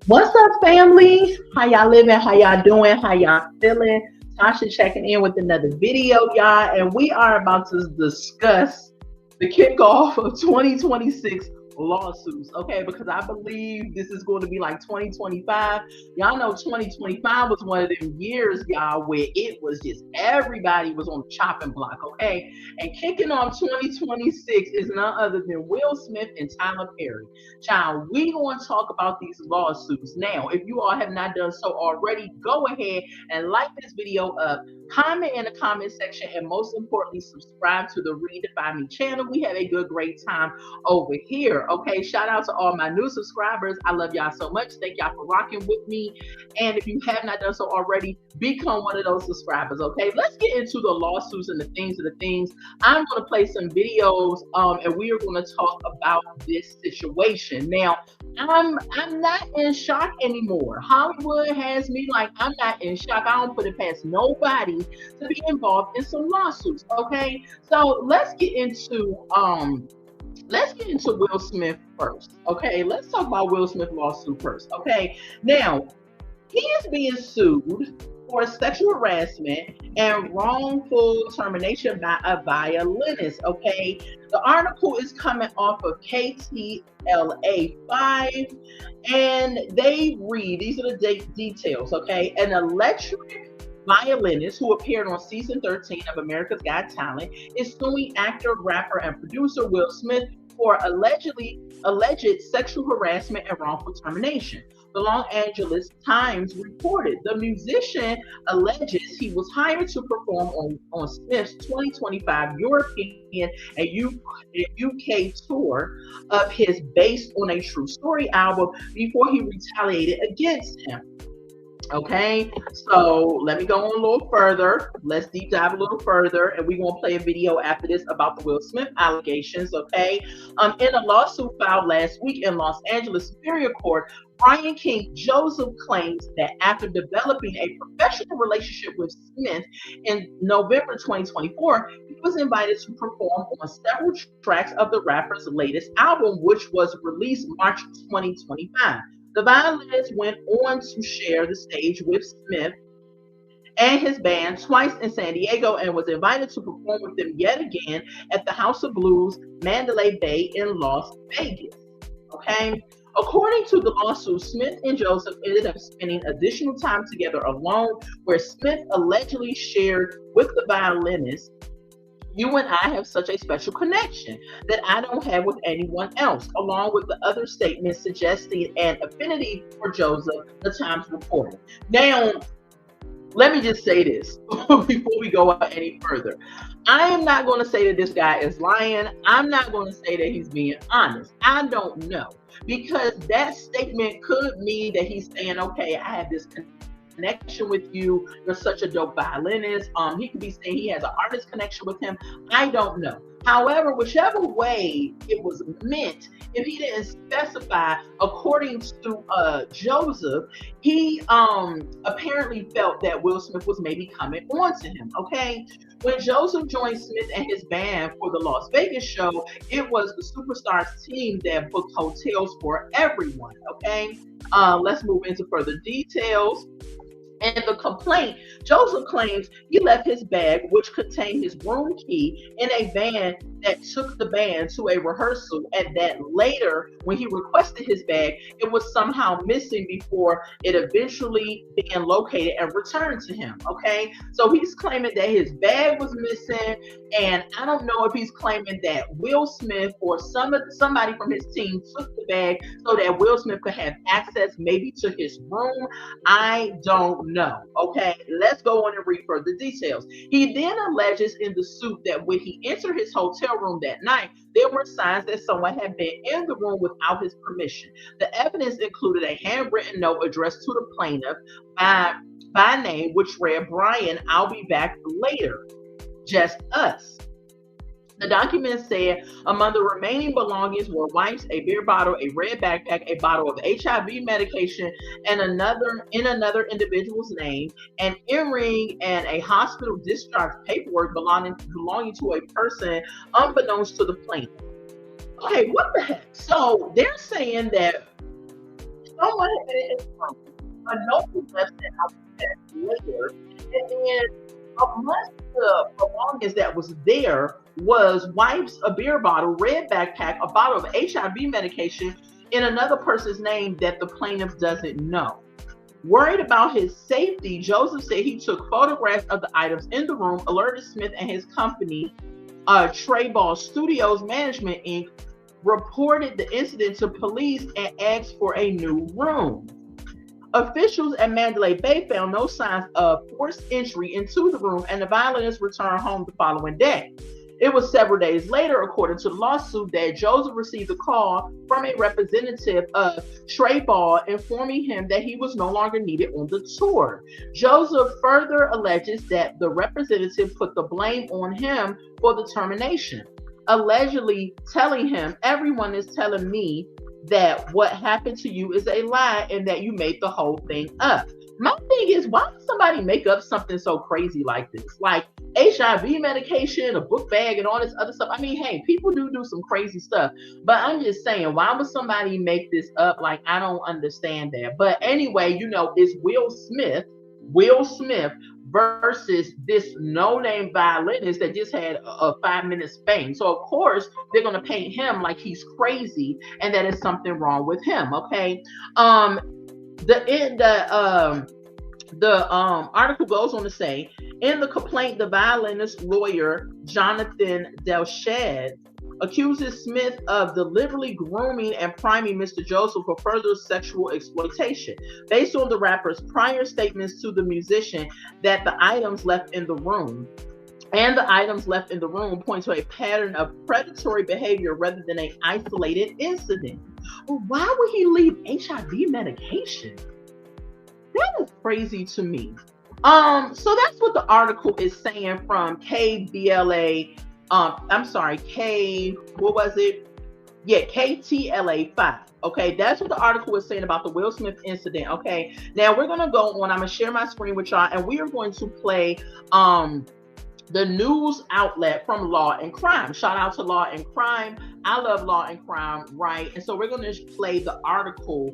What's up, family? How y'all living? How y'all doing? How y'all feeling? Tasha checking in with another video, y'all, and we are about to discuss the kickoff of 2026 lawsuits, okay? Because I believe this is going to be like 2025. Y'all know 2025 was one of them years, y'all, where it was just everybody was on the chopping block, okay? And kicking off 2026 is none other than Will Smith and Tyler Perry. Child, we going to talk about these lawsuits. Now, if you all have not done so already, go ahead and like this video up, comment in the comment section, and most importantly, subscribe to the Redefine Me channel. We have a good, great time over here. Okay, shout out to all my new subscribers. I love y'all so much. Thank y'all for rocking with me. And if you have not done so already, become one of those subscribers. Okay, let's get into the lawsuits and the things of the things. I'm going to play some videos, and we are going to talk about this situation. Now, I'm not in shock anymore. Hollywood has me like I'm not in shock. I don't put it past nobody to be involved in some lawsuits. Okay, so let's get into Will Smith first. Okay, let's talk about Will Smith lawsuit first. Okay, now he is being sued for sexual harassment and wrongful termination by a violinist. Okay, the article is coming off of KTLA 5, and they read these are the details. Okay, an electric violinist who appeared on season 13 of America's Got Talent is suing actor, rapper, and producer Will Smith for alleged sexual harassment and wrongful termination. The Los Angeles Times reported the musician alleges he was hired to perform on Smith's 2025 European UK tour of his Based on a True Story album before he retaliated against him. Okay, so let me go on a little further. Let's deep dive a little further, and we're gonna play a video after this about the Will Smith allegations. Okay, in a lawsuit filed last week in Los Angeles Superior Court, Brian King Joseph claims that after developing a professional relationship with Smith in November 2024, he was invited to perform on several tracks of the rapper's latest album, which was released March 2025. The violinist went on to share the stage with Smith and his band twice in San Diego and was invited to perform with them yet again at the House of Blues Mandalay Bay in Las Vegas. Okay. According to the lawsuit, Smith and Joseph ended up spending additional time together alone, where Smith allegedly shared with the violinist, "You and I have such a special connection that I don't have with anyone else," along with the other statements suggesting an affinity for Joseph, the Times reported. Now, let me just say this before we go any further. I am not going to say that this guy is lying. I'm not going to say that he's being honest. I don't know. Because that statement could mean that he's saying, okay, I have this connection with you. You're such a dope violinist. He could be saying he has an artist connection with him. I don't know. However, whichever way it was meant, if he didn't specify, according to Joseph, he apparently felt that Will Smith was maybe coming on to him. Okay, when Joseph joined Smith and his band for the Las Vegas show, it was the Superstars team that booked hotels for everyone. Okay, let's move into further details. In the complaint, Joseph claims he left his bag, which contained his room key, in a van that took the band to a rehearsal, and that later, when he requested his bag, it was somehow missing before it eventually being located and returned to him. Okay, so he's claiming that his bag was missing, and I don't know if he's claiming that Will Smith or somebody from his team took the bag so that Will Smith could have access maybe to his room. I don't know. Okay, let's go on and read further details. He then alleges in the suit that when he entered his hotel room that night, there were signs that someone had been in the room without his permission. The evidence included a handwritten note addressed to the plaintiff by name, which read, "Brian, I'll be back later. Just us." The document said among the remaining belongings were wipes, a beer bottle, a red backpack, a bottle of HIV medication, and another individual's name, an earring, and a hospital discharge paperwork belonging to a person unbeknownst to the plaintiff. Okay, what the heck? So they're saying that someone had been in his room, but nobody left it out later. And then amongst the belongings that was there was wipes, a beer bottle, red backpack, a bottle of HIV medication in another person's name that the plaintiff doesn't know. Worried about his safety, Joseph said he took photographs of the items in the room, alerted Smith and his company, Trey Ball Studios Management Inc., reported the incident to police and asked for a new room. Officials at Mandalay Bay found no signs of forced entry into the room, and the violinist returned home the following day. It was several days later, according to the lawsuit, that Joseph received a call from a representative of Trey Ball informing him that he was no longer needed on the tour. Joseph further alleges that the representative put the blame on him for the termination, allegedly telling him, "Everyone is telling me that what happened to you is a lie and that you made the whole thing up." My thing is, why would somebody make up something so crazy like this? Like HIV medication, a book bag, and all this other stuff. I mean, hey, people do some crazy stuff. But I'm just saying, why would somebody make this up? Like, I don't understand that. But anyway, it's Will Smith versus this no-name violinist that just had a 5-minute span. So of course they're gonna paint him like he's crazy and that is something wrong with him. Okay. The article goes on to say, in the complaint, the violinist lawyer Jonathan Delshad accuses Smith of deliberately grooming and priming Mr. Joseph for further sexual exploitation, based on the rapper's prior statements to the musician that the items left in the room point to a pattern of predatory behavior rather than an isolated incident. Well, why would he leave HIV medication? That is crazy to me. So that's what the article is saying from KTLA 5. Okay, that's what the article is saying about the Will Smith incident. Okay, now we're gonna go on. I'm gonna share my screen with y'all, and we are going to play the news outlet from Law and Crime. Shout out to Law and Crime. I love Law and Crime, right? And so we're gonna play the article.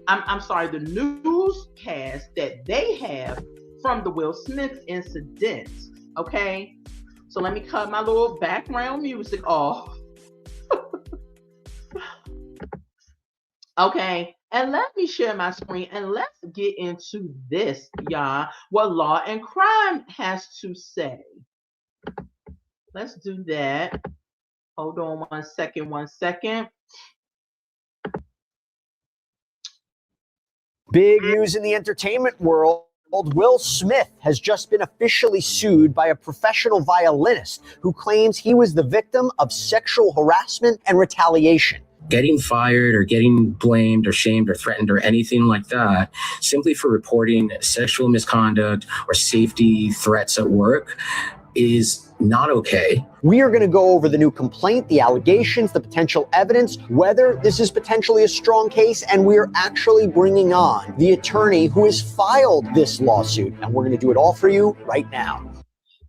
The newscast that they have from the Will Smith incident. Okay, so let me cut my little background music off. Okay, and let me share my screen and let's get into this, y'all, what Law and Crime has to say. Let's do that. Hold on one second. Big news in the entertainment world. Will Smith has just been officially sued by a professional violinist who claims he was the victim of sexual harassment and retaliation. Getting fired or getting blamed or shamed or threatened or anything like that simply for reporting sexual misconduct or safety threats at work is not okay. We are going to go over the new complaint, the allegations, the potential evidence, whether this is potentially a strong case, and we are actually bringing on the attorney who has filed this lawsuit, and we're going to do it all for you right now.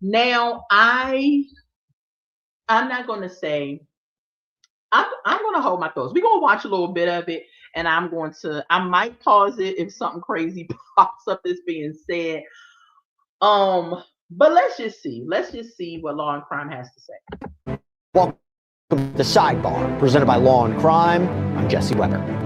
Now, I'm not going to say, I'm going to hold my thoughts. We're going to watch a little bit of it, and I might pause it if something crazy pops up that's being said. But let's just see what Law and Crime has to say. Welcome to Sidebar, presented by Law and Crime. I'm Jesse Weber.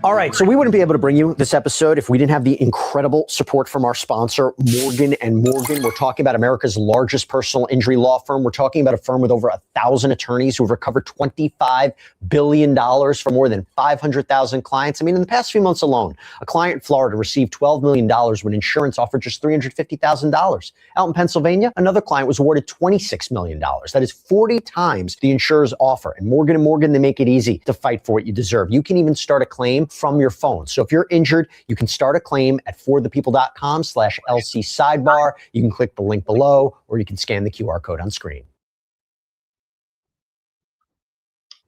All right, so we wouldn't be able to bring you this episode if we didn't have the incredible support from our sponsor, Morgan & Morgan. We're talking about America's largest personal injury law firm. We're talking about a firm with over 1,000 attorneys who have recovered $25 billion for more than 500,000 clients. I mean, in the past few months alone, a client in Florida received $12 million when insurance offered just $350,000. Out in Pennsylvania, another client was awarded $26 million. That is 40 times the insurer's offer. And Morgan & Morgan, they make it easy to fight for what you deserve. You can even start a claim from your phone. So if you're injured, you can start a claim at forthepeople.com/LC sidebar. You can click the link below, or you can scan the QR code on screen.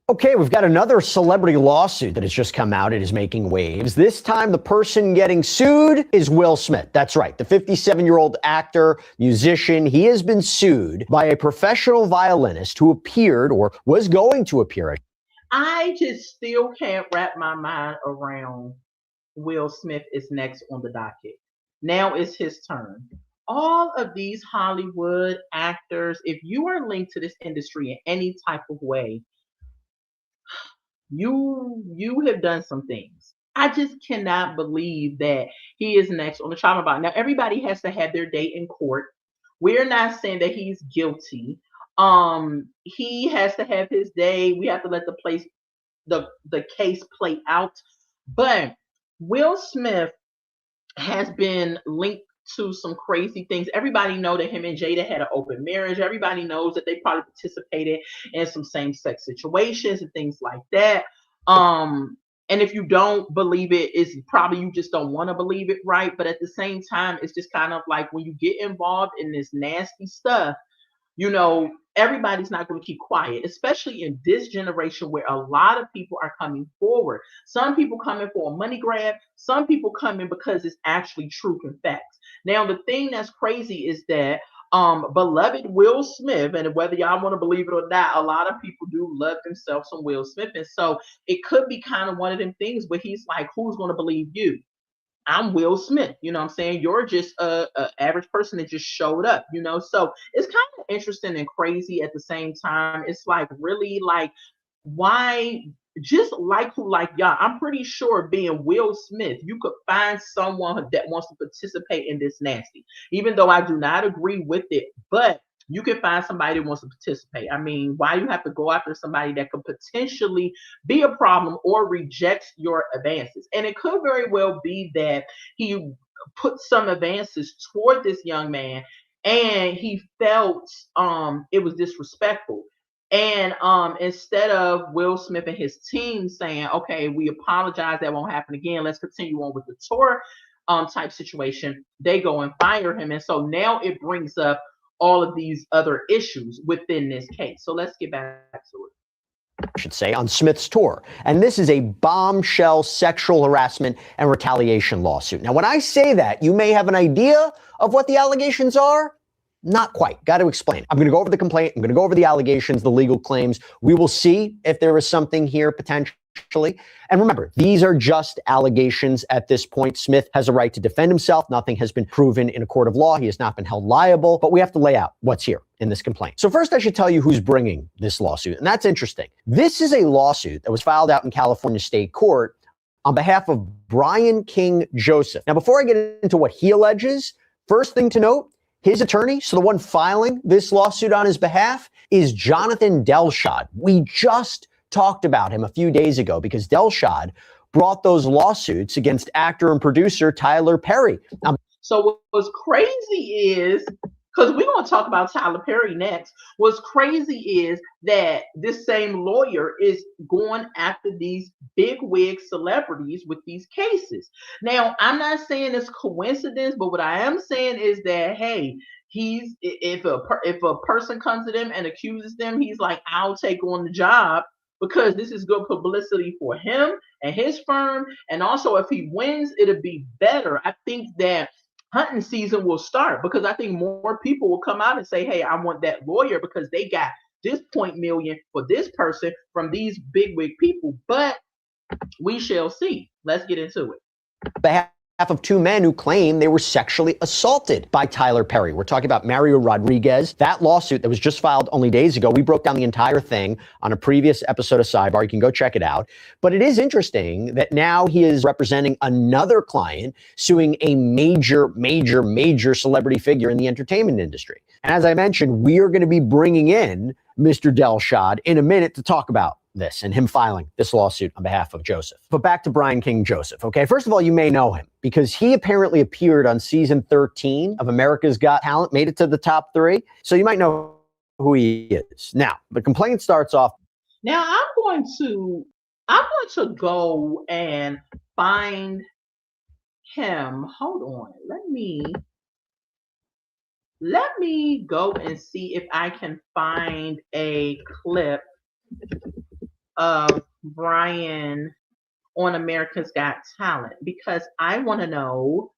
Okay, we've got another celebrity lawsuit that has just come out. It is making waves. This time, the person getting sued is Will Smith. That's right. The 57-year-old actor, musician, he has been sued by a professional violinist who appeared or was going to appear. I just still can't wrap my mind around Will Smith is next on the docket. Now it's his turn. All of these Hollywood actors, if you are linked to this industry in any type of way, you have done some things. I just cannot believe that he is next on the chopping block. Now everybody has to have their day in court. We're not saying that he's guilty. He has to have his day. We have to let the case play out. But Will Smith has been linked to some crazy things. Everybody know that him and Jada had an open marriage. Everybody knows that they probably participated in some same-sex situations and things like that. And if you don't believe it, it's probably you just don't want to believe it, right? But at the same time, it's just kind of like when you get involved in this nasty stuff, everybody's not going to keep quiet, especially in this generation where a lot of people are coming forward. Some people coming for a money grab, some people coming because it's actually truth and facts. Now, the thing that's crazy is that beloved Will Smith, and whether y'all want to believe it or not, a lot of people do love themselves some Will Smith. And so it could be kind of one of them things where he's like, who's going to believe you? I'm Will Smith, you know what I'm saying? You're just a average person that just showed up, So it's kind of interesting and crazy at the same time. It's like really like why just like who like y'all. I'm pretty sure being Will Smith, you could find someone that wants to participate in this nasty. Even though I do not agree with it, but you can find somebody that wants to participate. I mean, why you have to go after somebody that could potentially be a problem or rejects your advances? And it could very well be that he put some advances toward this young man and he felt it was disrespectful. And instead of Will Smith and his team saying, okay, we apologize, that won't happen again, let's continue on with the tour type situation, they go and fire him. And so now it brings up all of these other issues within this case. So let's get back to it. I should say, on Smith's tour. And this is a bombshell sexual harassment and retaliation lawsuit. Now, when I say that, you may have an idea of what the allegations are. Not quite. Got to explain. I'm going to go over the complaint. I'm going to go over the allegations, the legal claims. We will see if there is something here potentially. And remember, these are just allegations at this point. Smith has a right to defend himself. Nothing has been proven in a court of law. He has not been held liable, but we have to lay out what's here in this complaint. So first, I should tell you who's bringing this lawsuit. And that's interesting. This is a lawsuit that was filed out in California State Court on behalf of Brian King Joseph. Now, before I get into what he alleges, first thing to note, his attorney, so the one filing this lawsuit on his behalf, is Jonathan Delshad. We just talked about him a few days ago because Delshad brought those lawsuits against actor and producer Tyler Perry. So what's crazy is, because we're going to talk about Tyler Perry next, what's crazy is that this same lawyer is going after these big wig celebrities with these cases. Now, I'm not saying it's coincidence, but what I am saying is that, hey, if a person comes to them and accuses them, he's like, I'll take on the job because this is good publicity for him and his firm. And also, if he wins, it'll be better. I think that hunting season will start because I think more people will come out and say, hey, I want that lawyer because they got this point million for this person from these bigwig people. But we shall see. Let's get into it. Behalf of two men who claim they were sexually assaulted by Tyler Perry. We're talking about Mario Rodriguez. That lawsuit that was just filed only days ago, we broke down the entire thing on a previous episode of Sidebar. You can go check it out. But it is interesting that now he is representing another client suing a major celebrity figure in the entertainment industry. And as I mentioned, we are going to be bringing in Mr. Delshad in a minute to talk about this and him filing this lawsuit on behalf of Joseph. But back to Brian King Joseph, okay? First of all, you may know him because he apparently appeared on season 13 of America's Got Talent, made it to the top 3. So you might know who he is. Now, the complaint starts off. Now I'm going to go and find him. Hold on. Let me go and see if I can find a clip of Brian on America's Got Talent because I want to know.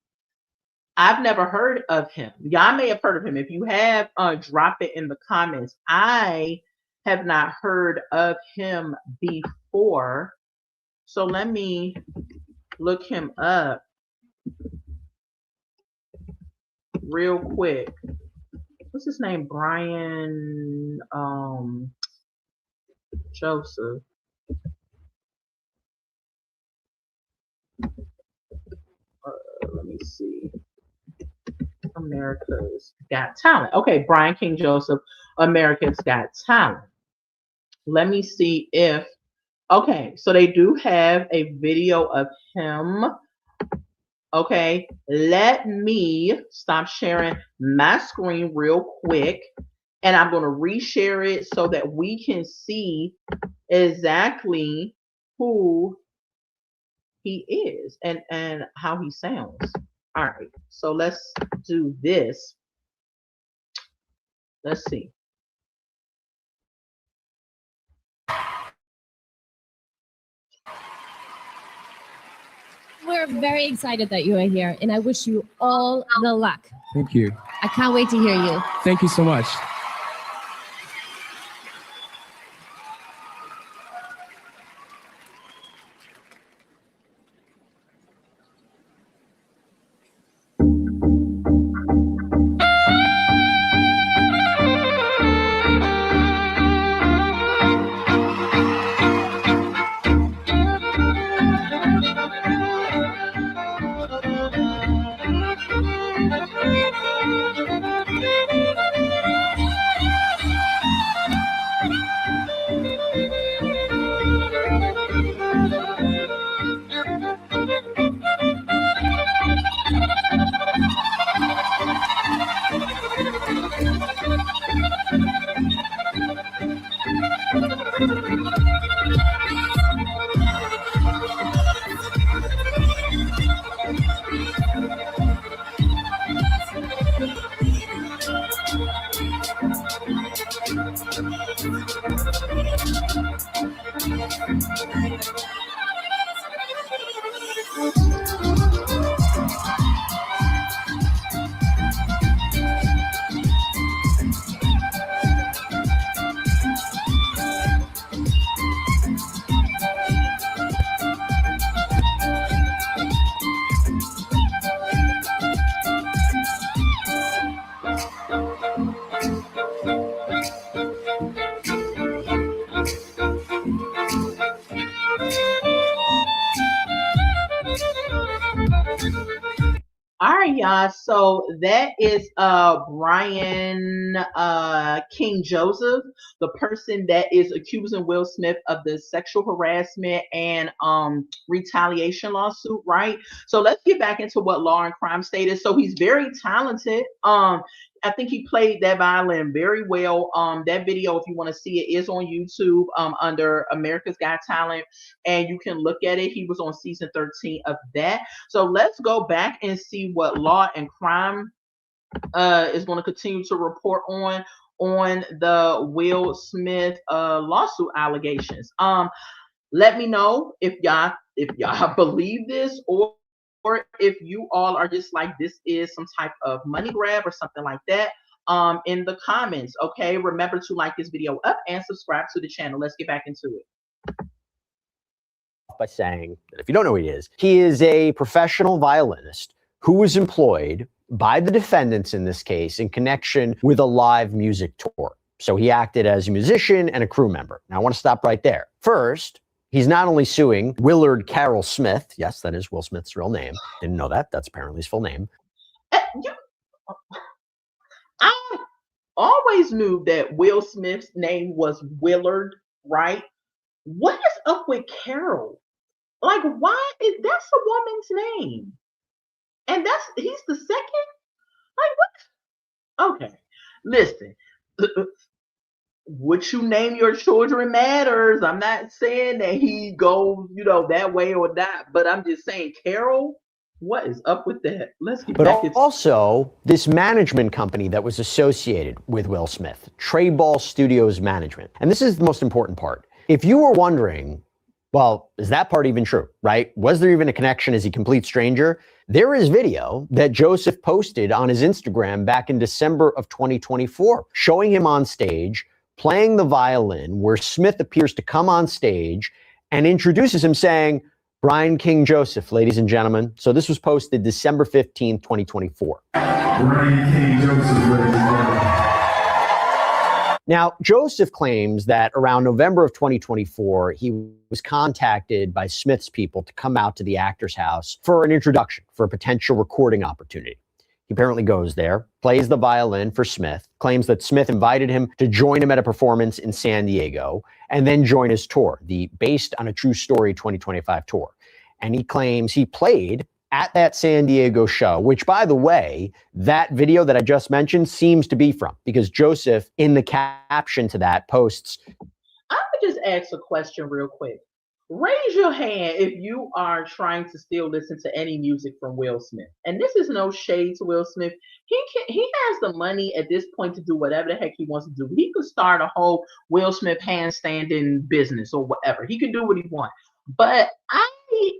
I've never heard of him. Y'all may have heard of him. If you have, drop it in the comments. I have not heard of him before. before. So let me look him up real quick. What's his name? Brian Joseph. Let me see. America's Got Talent. Okay, Brian King Joseph, America's Got Talent. Let me see if, okay, so they do have a video of him. Okay, let me stop sharing my screen real quick, and I'm going to reshare it so that we can see exactly who he is and how he sounds. All right, so let's do this. Let's see. We're very excited that you are here, and I wish you all the luck. Thank you. I can't wait to hear you. Thank you so much. All right, y'all. So that is Brian King Joseph, the person that is accusing Will Smith of the sexual harassment and retaliation lawsuit, right? So let's get back into what Law and Crime stated. So he's very talented. I think he played that violin very well. That video, if you want to see it, is on YouTube under America's Got Talent, and you can look at it. He was on season 13 of that. So let's go back and see what Law and Crime is going to continue to report on the Will Smith lawsuit allegations. Let me know if y'all believe this, or if you all are just like, this is some type of money grab or something like that, in the comments. Okay, remember to like this video up and subscribe to the channel. Let's get back into it. By saying that if you don't know who he is a professional violinist who was employed by the defendants in this case in connection with a live music tour. So he acted as a musician and a crew member. Now I want to stop right there. First, he's not only suing Willard Carroll Smith. Yes, that is Will Smith's real name. Didn't know that. That's apparently his full name. I always knew that Will Smith's name was Willard, right? What is up with Carroll? Like, why is that's a woman's name? And he's the second? Like, what? Okay, listen. What you name your children matters. I'm not saying that he goes, that way or not, but I'm just saying, Carroll, what is up with that? Let's get back. But also, this management company that was associated with Will Smith, Trayball Studios Management. And this is the most important part. If you were wondering, well, is that part even true, right? Was there even a connection? Is he a complete stranger? There is video that Joseph posted on his Instagram back in December of 2024, showing him on stage playing the violin, where Smith appears to come on stage and introduces him saying, Brian King Joseph, ladies and gentlemen. So this was posted December 15th, 2024. Brian King Joseph, ladies and gentlemen. Now, Joseph claims that around November of 2024, he was contacted by Smith's people to come out to the actor's house for an introduction, for a potential recording opportunity. He apparently goes there, plays the violin for Smith, claims that Smith invited him to join him at a performance in San Diego, and then join his tour, the Based on a True Story 2025 tour. And he claims he played at that San Diego show, which, by the way, that video that I just mentioned seems to be from, because Joseph, in the caption to that, posts, I would just ask a question real quick. Raise your hand if you are trying to still listen to any music from Will Smith. And this is no shade to Will Smith. He has the money at this point to do whatever the heck he wants to do. He could start a whole Will Smith handstanding business or whatever. He can do what he wants. But I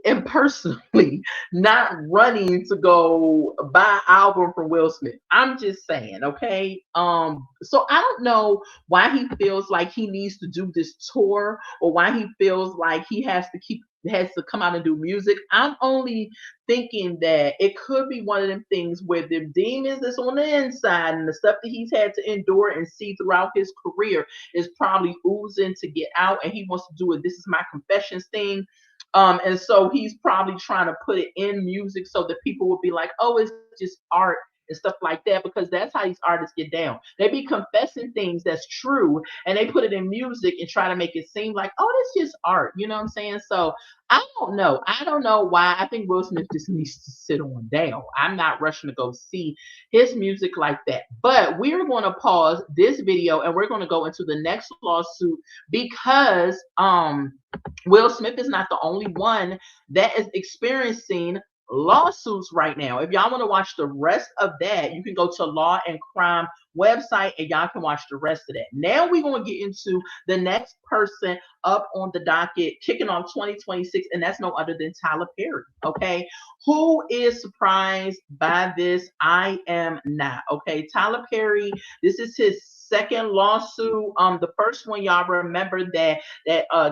am personally not running to go buy an album from Will Smith. I'm just saying, okay? So I don't know why he feels like he needs to do this tour, or why he feels like he has to come out and do music. I'm only thinking that it could be one of them things where the demons that's on the inside and the stuff that he's had to endure and see throughout his career is probably oozing to get out, and he wants to do it. This is my confessions thing. And so he's probably trying to put it in music so that people will be like, oh, it's just art and stuff like that, because that's how these artists get down. They be confessing things that's true, and they put it in music and try to make it seem like, oh, that's just art. You know what I'm saying? So I don't know. I don't know why. I think Will Smith just needs to sit on down. I'm not rushing to go see his music like that. But we're going to pause this video and we're going to go into the next lawsuit, because Will Smith is not the only one that is experiencing lawsuits right now. If y'all want to watch the rest of that, you can go to Law and Crime website and y'all can watch the rest of that. Now we're going to get into the next person up on the docket, kicking off 2026, and that's no other than Tyler Perry. Okay, who is surprised by this? I am not. Okay, Tyler Perry, this is his second lawsuit. The first one, y'all remember that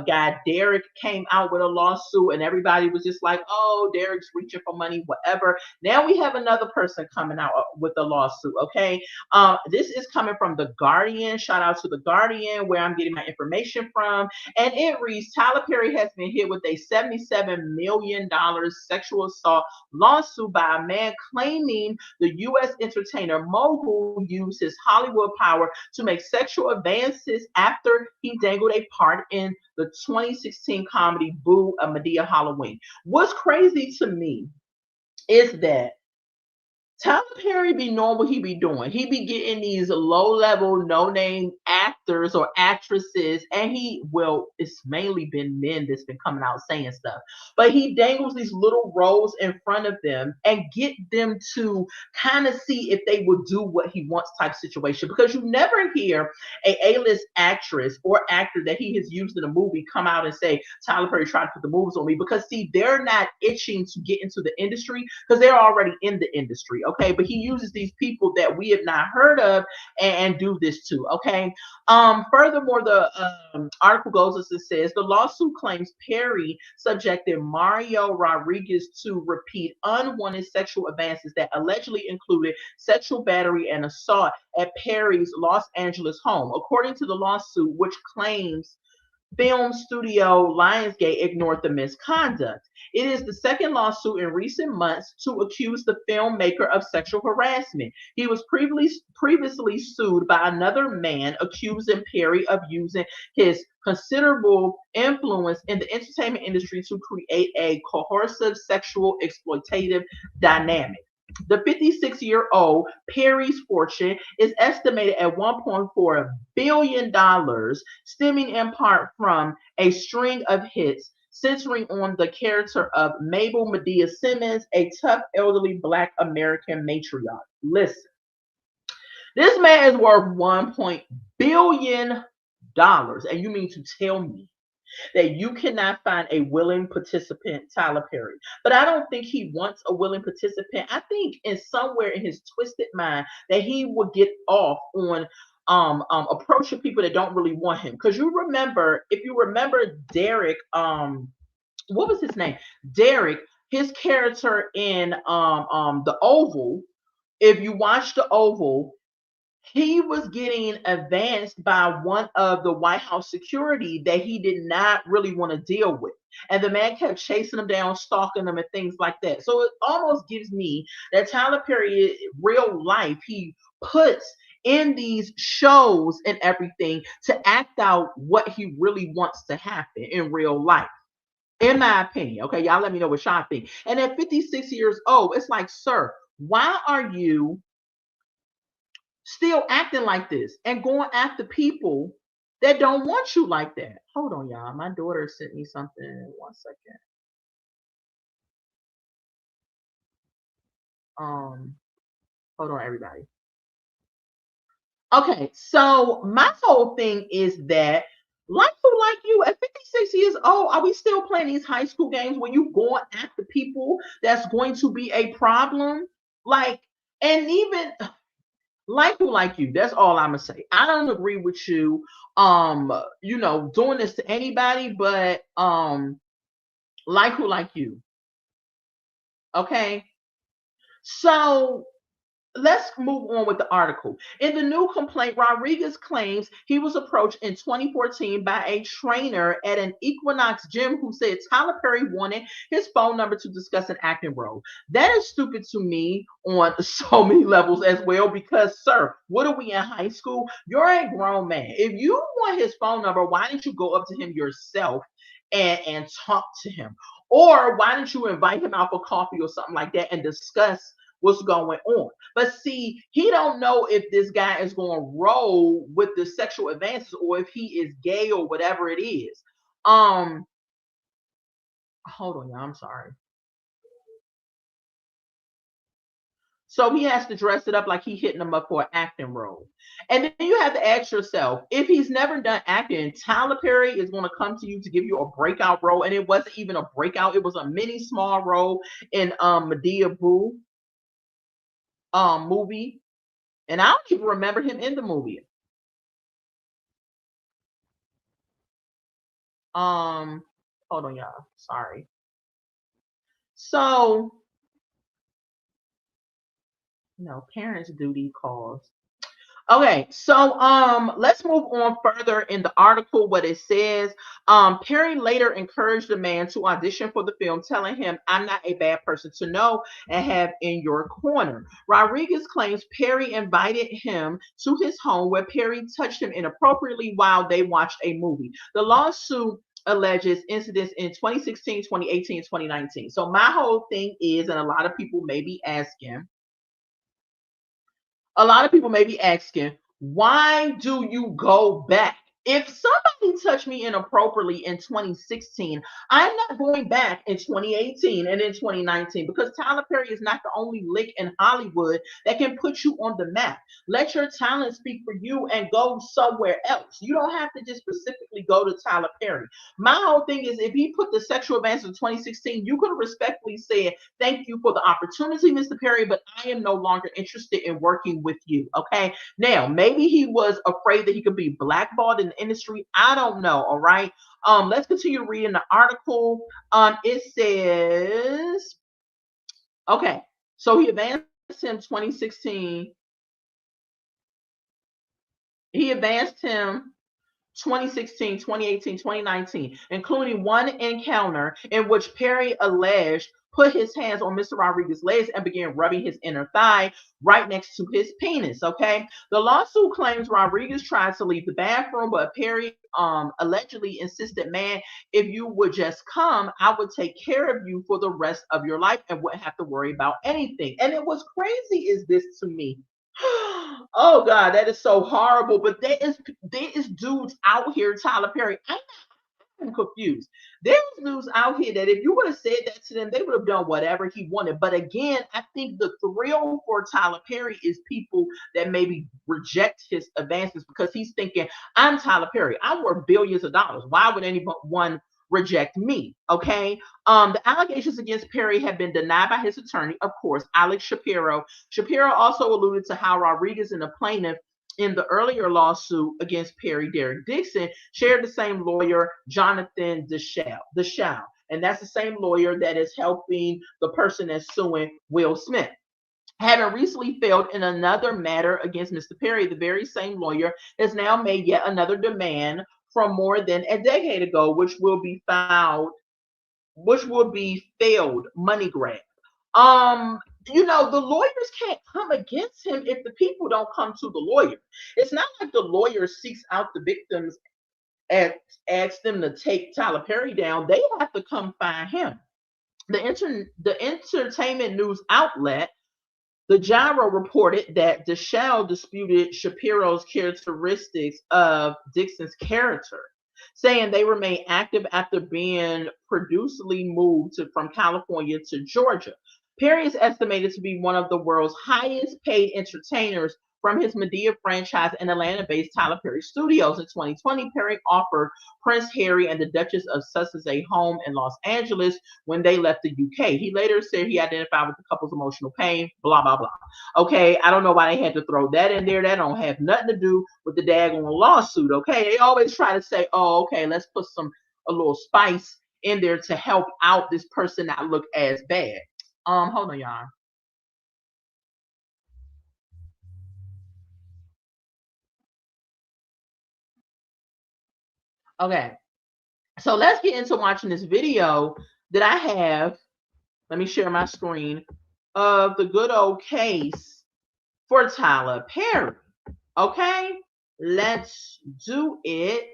guy Derek came out with a lawsuit, and everybody was just like, oh, Derek's reaching for money, whatever. Now we have another person coming out with a lawsuit. Okay, this is coming from The Guardian. Shout out to The Guardian, where I'm getting my information from. And it reads, Tyler Perry has been hit with a $77 million sexual assault lawsuit by a man claiming the U.S. entertainer mogul used his Hollywood power to make sexual advances after he dangled a part in the 2016 comedy Boo! A Madea Halloween. What's crazy to me is that Tyler Perry be knowing what he be doing. He be getting these low-level, no-name actors or actresses, and it's mainly been men that's been coming out saying stuff. But he dangles these little roles in front of them and get them to kind of see if they will do what he wants type situation. Because you never hear a A-list actress or actor that he has used in a movie come out and say, Tyler Perry tried to put the moves on me. Because, see, they're not itching to get into the industry because they're already in the industry. Okay, but he uses these people that we have not heard of and do this to. Okay. Furthermore, the article goes as it says, the lawsuit claims Perry subjected Mario Rodriguez to repeat unwanted sexual advances that allegedly included sexual battery and assault at Perry's Los Angeles home. According to the lawsuit, which claims film studio Lionsgate ignored the misconduct. It is the second lawsuit in recent months to accuse the filmmaker of sexual harassment. He was previously sued by another man accusing Perry of using his considerable influence in the entertainment industry to create a coercive sexual exploitative dynamic. The 56-year-old Perry's fortune is estimated at $1.4 billion, stemming in part from a string of hits centering on the character of Mabel Madea Simmons, a tough elderly Black American matriarch. Listen, this man is worth $1 billion, and you mean to tell me that you cannot find a willing participant, Tyler Perry? But I don't think he wants a willing participant. I think somewhere in his twisted mind that he would get off on approaching people that don't really want him. Because if you remember Derek, what was his name? Derek, his character in the Oval. If you watch the Oval, he was getting advanced by one of the White House security that he did not really want to deal with. And the man kept chasing him down, stalking him, and things like that. So it almost gives me that Tyler Perry, real life, he puts in these shows and everything to act out what he really wants to happen in real life. In my opinion, okay, y'all let me know what y'all think. And at 56 years old, it's like, sir, why are you still acting like this and going after people that don't want you like that? Hold on, y'all. My daughter sent me something. 1 second. Hold on, everybody. Okay, so my whole thing is that, like who like you at 56 years old, are we still playing these high school games when you going after people that's going to be a problem? Like, and even like who like you, that's all I'm gonna say. I don't agree with you doing this to anybody, but like who like you. Okay, so let's move on with the article. In the new complaint, Rodriguez claims he was approached in 2014 by a trainer at an Equinox gym who said Tyler Perry wanted his phone number to discuss an acting role. That is stupid to me on so many levels as well, because, sir, what are we in high school? You're a grown man. If you want his phone number, why didn't you go up to him yourself and talk to him? Or why didn't you invite him out for coffee or something like that and discuss what's going on? But see, he don't know if this guy is going to roll with the sexual advances or if he is gay or whatever it is. Hold on, y'all. I'm sorry. So he has to dress it up like he hitting them up for an acting role. And then you have to ask yourself, if he's never done acting, Tyler Perry is going to come to you to give you a breakout role. And it wasn't even a breakout. It was a mini small role in Medea Boo movie. And I don't even remember him in the movie. Hold on, y'all. Sorry. So, parents duty calls. Okay, so let's move on further in the article. What it says, Perry later encouraged the man to audition for the film, telling him, "I'm not a bad person to know and have in your corner." Rodriguez claims Perry invited him to his home where Perry touched him inappropriately while they watched a movie. The lawsuit alleges incidents in 2016, 2018, 2019. So my whole thing is, and a lot of people may be asking, why do you go back? If somebody touched me inappropriately in 2016, I'm not going back in 2018 and in 2019, because Tyler Perry is not the only lick in Hollywood that can put you on the map. Let your talent speak for you and go somewhere else. You don't have to just specifically go to Tyler Perry. My whole thing is, if he put the sexual advances in 2016, you could have respectfully said, "Thank you for the opportunity, Mr. Perry, but I am no longer interested in working with you." Okay. Now, maybe he was afraid that he could be blackballed in the industry. I don't know. All right. Let's continue reading the article. It says, okay, so he advanced him 2016. He advanced him 2016, 2018, 2019, including one encounter in which Perry alleged put his hands on Mr. Rodriguez's legs and began rubbing his inner thigh right next to his penis. Okay. The lawsuit claims Rodriguez tried to leave the bathroom, but Perry allegedly insisted, "Man, if you would just come, I would take care of you for the rest of your life and wouldn't have to worry about anything." And it was crazy is this to me. Oh God, that is so horrible. But there is dudes out here, Tyler Perry. I'm confused. There's dudes out here that if you would have said that to them, they would have done whatever he wanted. But again, I think the thrill for Tyler Perry is people that maybe reject his advances because he's thinking, "I'm Tyler Perry. I'm worth billions of dollars. Why would anyone reject me?" Okay. The allegations against Perry have been denied by his attorney, of course, Alex Shapiro. Shapiro also alluded to how Rodriguez and the plaintiff in the earlier lawsuit against Perry Derrick Dixon shared the same lawyer, Jonathan Deshelle. And that's the same lawyer that is helping the person that's suing Will Smith. Having recently failed in another matter against Mr. Perry, the very same lawyer has now made yet another demand from more than a decade ago, which will be failed money grab. The lawyers can't come against him if the people don't come to the lawyer. It's not like the lawyer seeks out the victims and asks them to take Tyler Perry down. They have to come find him. The entertainment news outlet, the Gyro, reported that Deshelle disputed Shapiro's characteristics of Dixon's character, saying they remain active after being producially moved from California to Georgia. Perry is estimated to be one of the world's highest paid entertainers from his Madea franchise and Atlanta-based Tyler Perry Studios. In 2020, Perry offered Prince Harry and the Duchess of Sussex a home in Los Angeles when they left the UK. He later said he identified with the couple's emotional pain, blah, blah, blah. Okay, I don't know why they had to throw that in there. That don't have nothing to do with the daggone lawsuit, okay? They always try to say, oh, okay, let's put a little spice in there to help out this person not look as bad. Hold on, y'all. Okay, so let's get into watching this video that I have. Let me share my screen of the good old case for Tyler Perry. Okay, let's do it.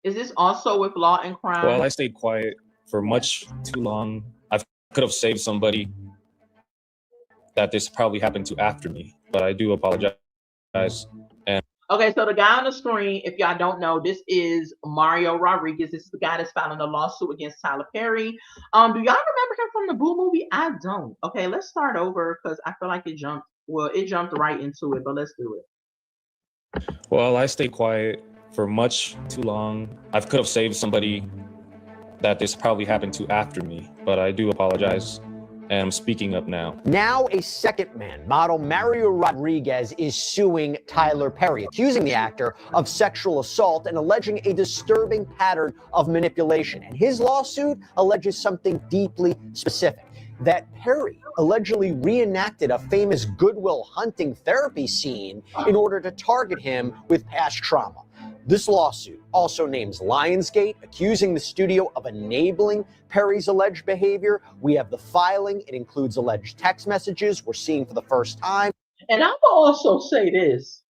Is this also with Law and Crime? Well, I stayed quiet for much too long. I could have saved somebody that this probably happened to after me, but I do apologize. And okay, so the guy on the screen, if y'all don't know, this is Mario Rodriguez. This is the guy that's filing a lawsuit against Tyler Perry. Do y'all remember him from the Boo movie? I don't. Okay, let's start over because I feel like it jumped right into it, but let's do it. Well, I stayed quiet for much too long. I could have saved somebody that this probably happened to after me, but I do apologize, and I'm speaking up now. Now a second man, model Mario Rodriguez, is suing Tyler Perry, accusing the actor of sexual assault and alleging a disturbing pattern of manipulation. And his lawsuit alleges something deeply specific, that Perry allegedly reenacted a famous Good Will Hunting therapy scene in order to target him with past trauma. This lawsuit also names Lionsgate, accusing the studio of enabling Perry's alleged behavior. We have the filing. It includes alleged text messages we're seeing for the first time. And I will also say this.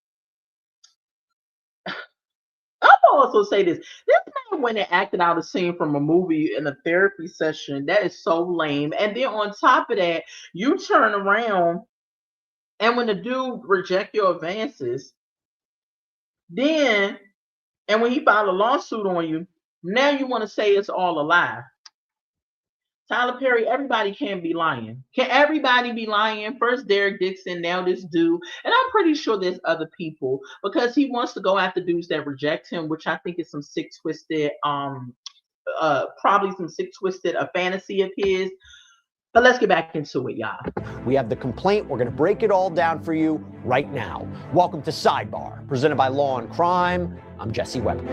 This man went and acted out a scene from a movie in a therapy session. That is so lame. And then on top of that, you turn around and when the dude reject your advances, and when he filed a lawsuit on you, now you want to say it's all a lie. Tyler Perry, everybody can't be lying. Can everybody be lying? First Derrick Dixon, now this dude. And I'm pretty sure there's other people because he wants to go after dudes that reject him, which I think is some sick, twisted, a fantasy of his. But let's get back into it, y'all. We have the complaint. We're going to break it all down for you right now. Welcome to Sidebar, presented by Law and Crime. I'm Jesse Weber.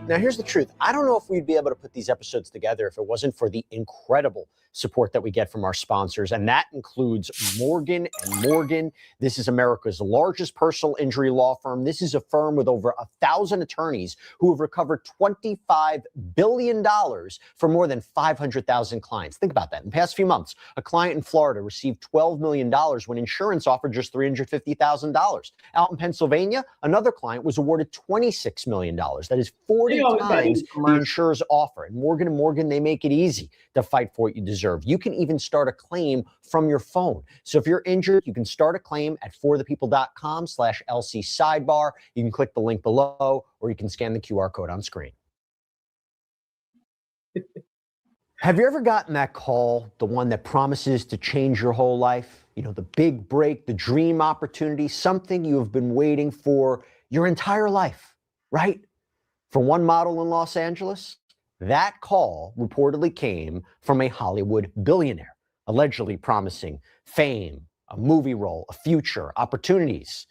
Now, here's the truth. I don't know if we'd be able to put these episodes together if it wasn't for the incredible support that we get from our sponsors, and that includes Morgan & Morgan. This is America's largest personal injury law firm. This is a firm with over 1,000 attorneys who have recovered $25 billion for more than 500,000 clients. Think about that. In the past few months, a client in Florida received $12 million when insurance offered just $350,000. Out in Pennsylvania, another client was awarded $26 million. That is 40 times the insurer's offer. And Morgan & Morgan, they make it easy to fight for what you deserve. You can even start a claim from your phone. So if you're injured, you can start a claim at forthepeople.com/LC sidebar. You can click the link below, or you can scan the QR code on screen. Have you ever gotten that call, the one that promises to change your whole life? You know, the big break, the dream opportunity, something you have been waiting for your entire life, right? For one model in Los Angeles, that call reportedly came from a Hollywood billionaire, allegedly promising fame, a movie role, a future, opportunities.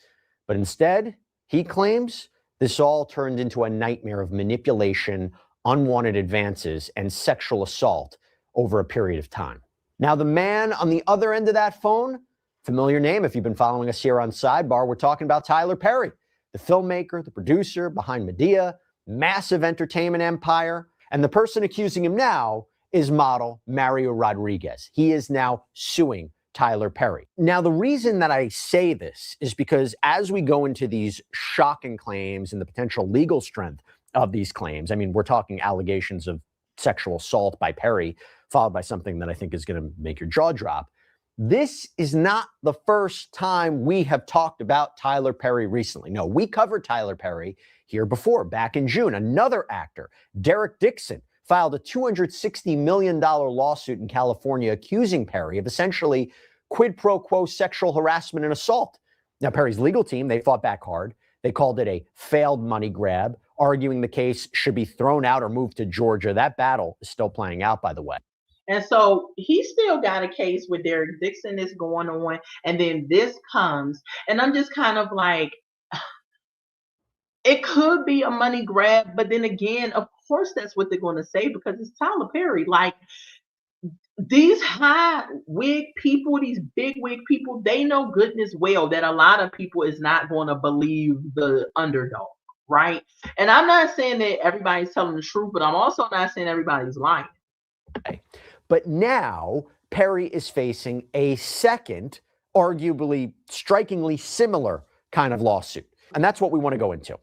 But instead, he claims this all turned into a nightmare of manipulation, unwanted advances, and sexual assault over a period of time. Now, the man on the other end of that phone, familiar name if you've been following us here on Sidebar, we're talking about Tyler Perry, the filmmaker, the producer behind Medea, massive entertainment empire. And the person accusing him now is model Mario Rodriguez. He is now suing Tyler Perry. Now, the reason that I say this is because as we go into these shocking claims and the potential legal strength of these claims, I mean, we're talking allegations of sexual assault by Perry, followed by something that I think is going to make your jaw drop. This is not the first time we have talked about Tyler Perry recently. No, we covered Tyler Perry here before, back in June. Another actor, Derek Dixon, filed a $260 million lawsuit in California accusing Perry of essentially quid pro quo sexual harassment and assault. Now, Perry's legal team, they fought back hard. They called it a failed money grab, arguing the case should be thrown out or moved to Georgia. That battle is still playing out, by the way. And so he still got a case with Derek Dixon that's going on. And then this comes. And I'm just kind of like, it could be a money grab. But then again, of course, that's what they're going to say because it's Tyler Perry. Like, these high wig people, these big wig people, they know goodness well that a lot of people is not going to believe the underdog, right? And I'm not saying that everybody's telling the truth, but I'm also not saying everybody's lying. But now Perry is facing a second, arguably strikingly similar kind of lawsuit. And that's what we want to go into.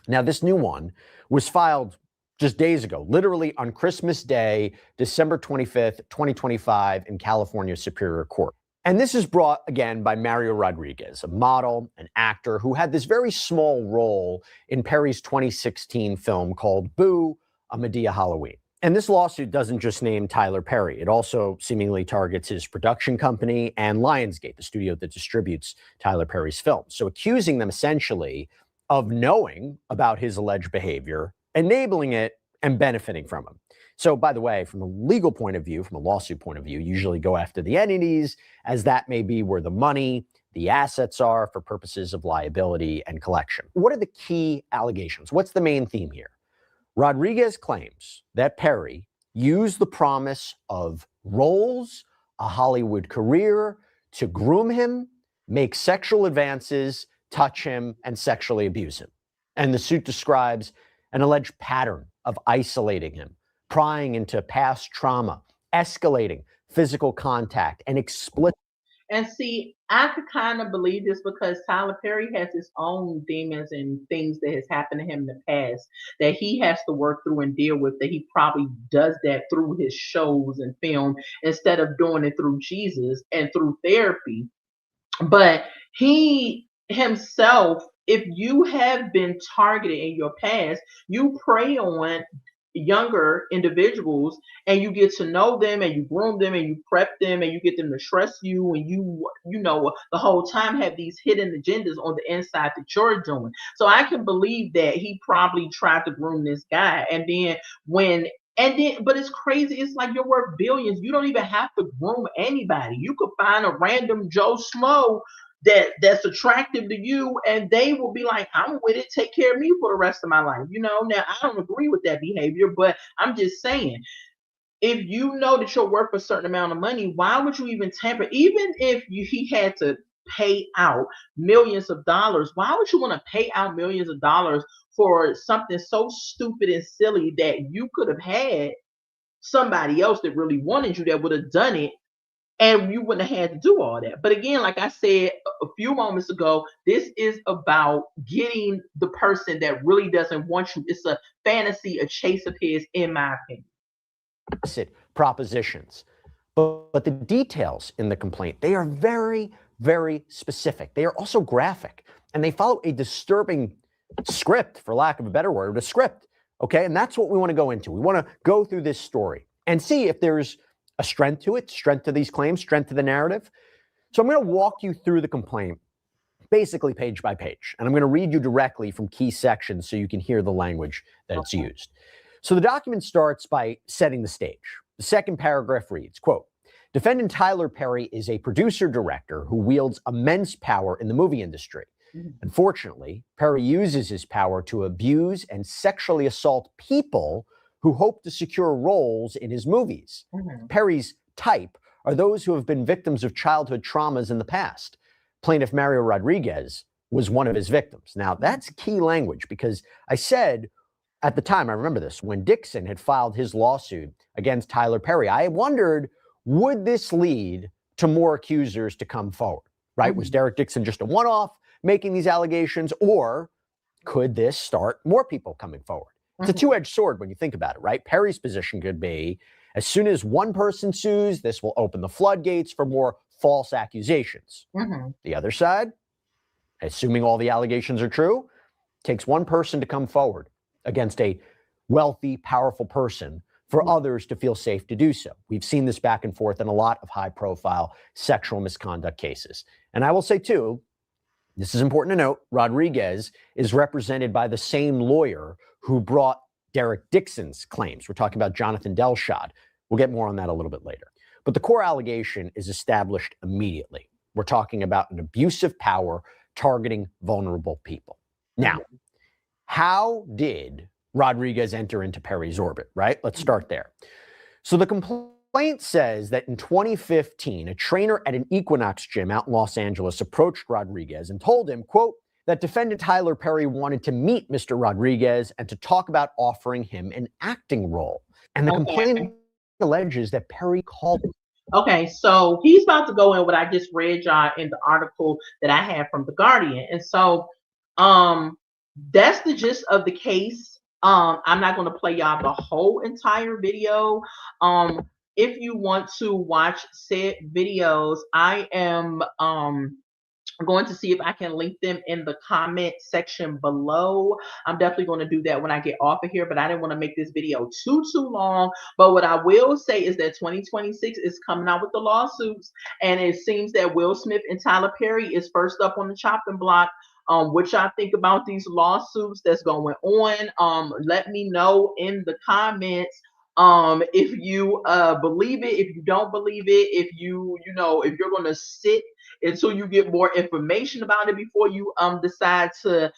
Now, this new one was filed just days ago, literally on Christmas Day, December 25th, 2025 in California Superior Court. And this is brought again by Mario Rodriguez, a model, an actor who had this very small role in Perry's 2016 film called Boo, A Medea Halloween. And this lawsuit doesn't just name Tyler Perry. It also seemingly targets his production company and Lionsgate, the studio that distributes Tyler Perry's films. So accusing them essentially of knowing about his alleged behavior, enabling it, and benefiting from him. So, by the way, from a legal point of view, from a lawsuit point of view, usually go after the entities, as that may be where the money, the assets are for purposes of liability and collection. What are the key allegations? What's the main theme here? Rodriguez claims that Perry used the promise of roles, a Hollywood career, to groom him, make sexual advances, touch him, and sexually abuse him. And the suit describes an alleged pattern of isolating him, prying into past trauma, escalating physical contact, and explicit. And see, I could kind of believe this because Tyler Perry has his own demons and things that has happened to him in the past that he has to work through and deal with, that he probably does that through his shows and film instead of doing it through Jesus and through therapy. But he himself, if you have been targeted in your past, you prey on younger individuals and you get to know them and you groom them and you prep them and you get them to trust you, and you know the whole time have these hidden agendas on the inside that you're doing. So I can believe that he probably tried to groom this guy, but it's crazy. It's like you're worth billions. You don't even have to groom anybody. You could find a random Joe Schmo that's attractive to you, and they will be like, I'm with it, take care of me for the rest of my life. Now I don't agree with that behavior, but I'm just saying, if you know that you're worth a certain amount of money, why would you even tamper? Even if he had to pay out millions of dollars, why would you want to pay out millions of dollars for something so stupid and silly that you could have had somebody else that really wanted you that would have done it, and you wouldn't have had to do all that? But again, like I said a few moments ago, this is about getting the person that really doesn't want you. It's a fantasy, a chase of his, in my opinion. Propositions. But the details in the complaint, they are very, very specific. They are also graphic, and they follow a disturbing script, for lack of a better word, a script. Okay, and that's what we want to go into. We want to go through this story and see if there's a strength to it, strength to these claims, strength to the narrative. So I'm going to walk you through the complaint, basically page by page, and I'm going to read you directly from key sections so you can hear the language that it's used. So the document starts by setting the stage. The second paragraph reads, quote, Defendant Tyler Perry is a producer-director who wields immense power in the movie industry. Unfortunately, Perry uses his power to abuse and sexually assault people who hope to secure roles in his movies. Perry's type are those who have been victims of childhood traumas in the past. Plaintiff Mario Rodriguez was one of his victims. Now, that's key language because I said at the time, I remember this, when Dixon had filed his lawsuit against Tyler Perry, I wondered, would this lead to more accusers to come forward, right? Was Derek Dixon just a one-off making these allegations, or could this start more people coming forward? It's a two-edged sword when you think about it, right? Perry's position could be, as soon as one person sues, this will open the floodgates for more false accusations. The other side, assuming all the allegations are true, takes one person to come forward against a wealthy, powerful person for others to feel safe to do so. We've seen this back and forth in a lot of high-profile sexual misconduct cases. And I will say, too, this is important to note, Rodriguez is represented by the same lawyer who brought Derek Dixon's claims. We're talking about Jonathan Delshad. We'll get more on that a little bit later. But the core allegation is established immediately. We're talking about an abuse of power targeting vulnerable people. Now, how did Rodriguez enter into Perry's orbit, right? Let's start there. So the complaint says that in 2015, a trainer at an Equinox gym out in Los Angeles approached Rodriguez and told him, quote, that defendant Tyler Perry wanted to meet Mr. Rodriguez and to talk about offering him an acting role. And the complaint alleges that Perry called him. Okay, so he's about to go in what I just read y'all in the article that I had from The Guardian. And so that's the gist of the case. I'm not going to play y'all the whole entire video. If you want to watch said videos, I am going to see if I can link them in the comment section below. I'm definitely going to do that when I get off of here, but I didn't want to make this video too long. But what I will say is that 2026 is coming out with the lawsuits, and it seems that Will Smith and Tyler Perry is first up on the chopping block. What y'all think about these lawsuits that's going on? Let me know in the comments. If you believe it, if you don't believe it, if if you're going to sit until you get more information about it before you decide to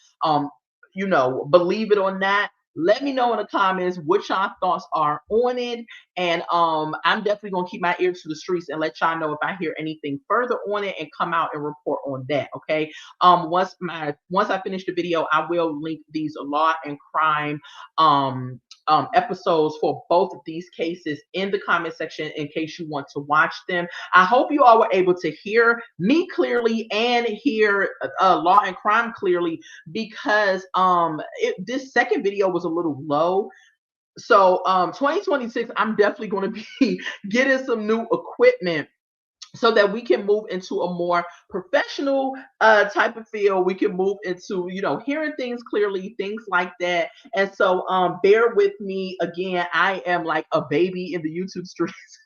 believe it or not. Let me know in the comments what y'all thoughts are on it, and I'm definitely gonna keep my ear to the streets and let y'all know if I hear anything further on it and come out and report on that. Okay. Once I finish the video, I will link these law and crime episodes for both of these cases in the comment section in case you want to watch them. I hope you all were able to hear me clearly and hear law and crime clearly, because this second video was a little low. So 2026, I'm definitely going to be getting some new equipment so that we can move into a more professional type of field. We can move into, hearing things clearly, things like that. And so bear with me. Again, I am like a baby in the YouTube streets.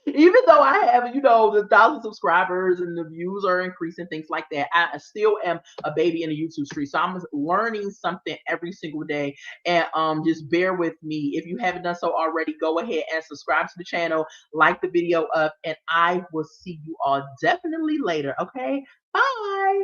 Even though I have, the 1,000 subscribers and the views are increasing, things like that, I still am a baby in the YouTube street. So I'm learning something every single day. And just bear with me. If you haven't done so already, go ahead and subscribe to the channel, like the video up, and I will see you all definitely later. Okay, bye.